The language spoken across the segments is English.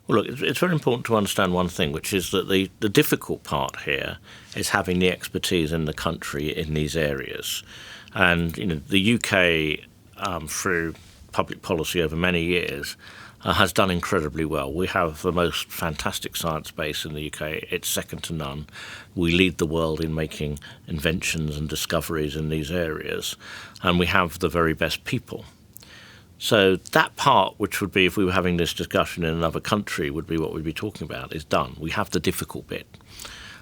Well, look, it's very important to understand one thing, which is that the difficult part here is having the expertise in the country in these areas. And the UK, through public policy over many years, has done incredibly well. We have the most fantastic science base in the UK. It's second to none. We lead the world in making inventions and discoveries in these areas, and we have the very best people. So that part, which would be if we were having this discussion in another country, would be what we'd be talking about, is done. We have the difficult bit.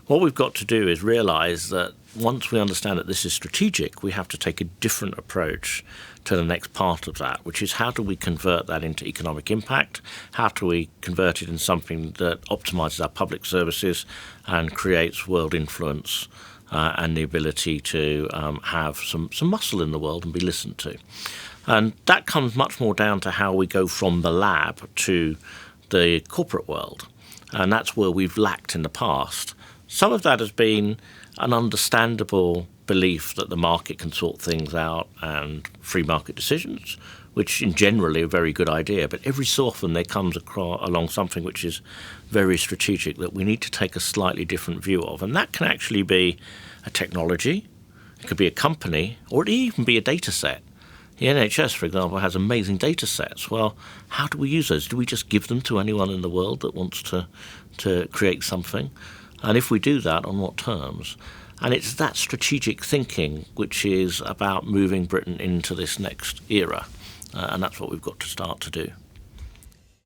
What we've got to do is realise that once we understand that this is strategic, we have to take a different approach to the next part of that, which is how do we convert that into economic impact? How do we convert it in something that optimises our public services and creates world influence and the ability to have some muscle in the world and be listened to? And that comes much more down to how we go from the lab to the corporate world. And that's where we've lacked in the past. Some of that has been an understandable belief that the market can sort things out and free market decisions, which in generally a very good idea. But every so often there comes along something which is very strategic that we need to take a slightly different view of. And that can actually be a technology, it could be a company, or it even be a data set. The NHS, for example, has amazing data sets. Well, how do we use those? Do we just give them to anyone in the world that wants to create something? And if we do that, on what terms? And it's that strategic thinking which is about moving Britain into this next era. And that's what we've got to start to do.